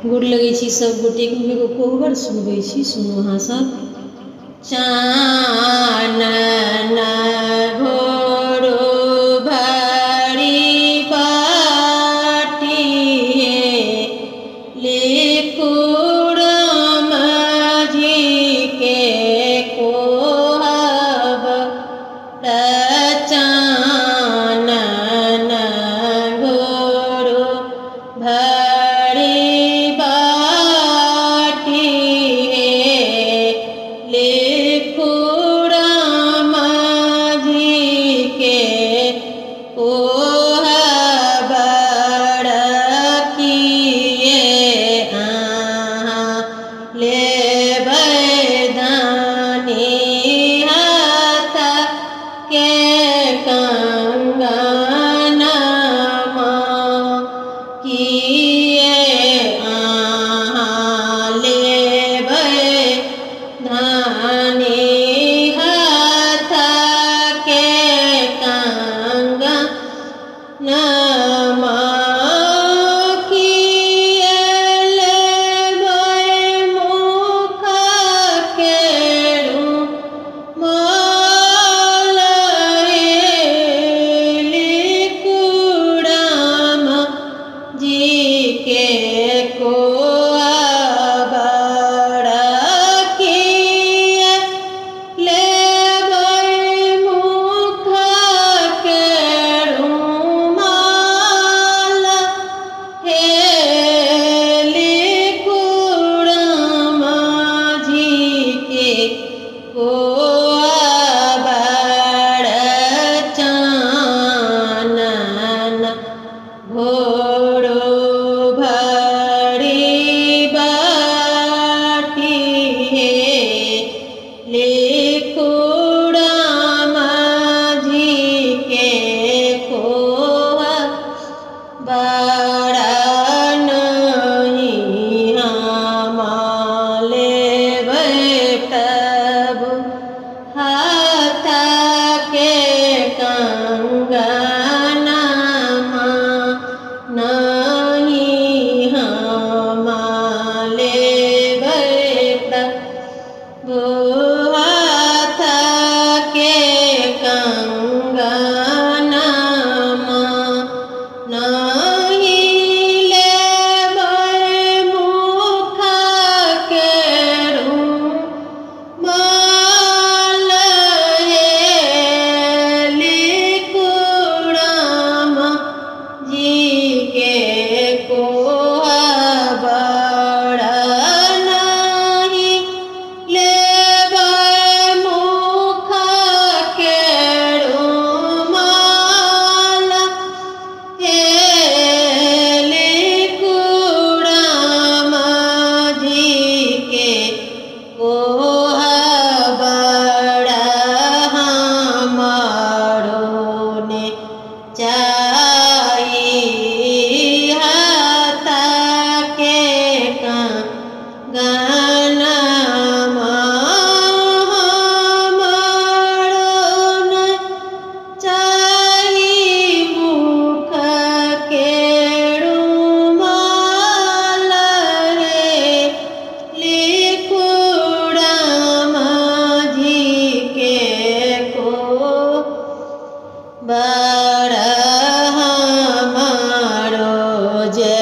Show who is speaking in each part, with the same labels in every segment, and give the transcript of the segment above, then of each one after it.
Speaker 1: गोर लगै छी सब गोटे के। एगो कोहबर सुनबै छी, सुनू अहाँ सब। चानन भोरो भरी बाटी लिकुड़ माझी के कोहब चानन भोरो भरी बाटी लिकुड़ माझी के कोहब किए लेबै धानी हाथ के कंगनमा किए लेबै धानी हाथ के कंगनमा किए लेबै मुख के रुमाल लिकुड़ माझी के कोहबर किए लेबै मुख के रुमाल लिकुड़ माझी के कोहबर चानन भोरो भरी बाटी लिकुड़ माझी के कोहबर नहीं हम लेबै प्रभु हाथ के कंगनमा नहीं हम लेबै प्रभु हाथ के कंगनमा नहीं लेबै मुख के रुमाल लिकुड़ माझी के कोहबर नहीं लेबै मुख के रुमाल लिकुड़ माझी के कोहबर हमरो ने चाही हाथ के कंगनमा हमरो ने चाही मुख के रुमाल लिकुड़ माझी के कोहबर हमरो जे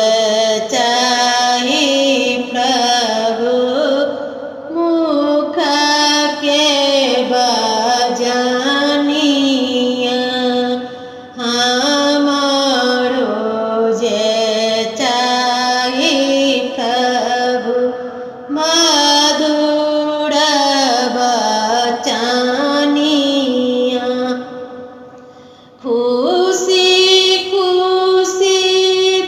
Speaker 1: चाही प्रभु मुख के बजनिया हमरो जे चाही प्रभु मधुर बचनिया खुशी खुशी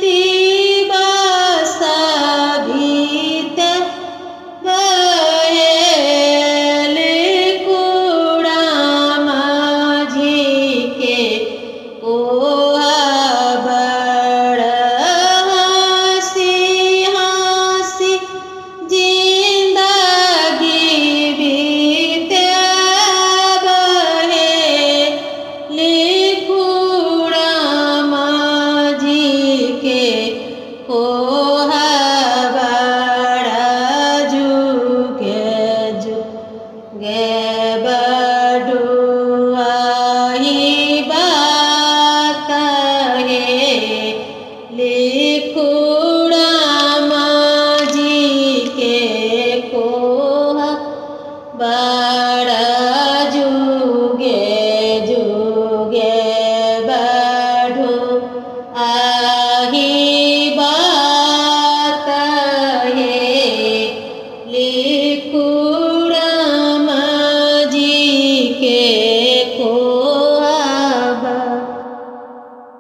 Speaker 1: दिवस बीत गए लिकुड़ माझी के कोहबर हंसी हंसी जिंदगी बीत बहे लिकुड़ माझी के कोहबर बड़ा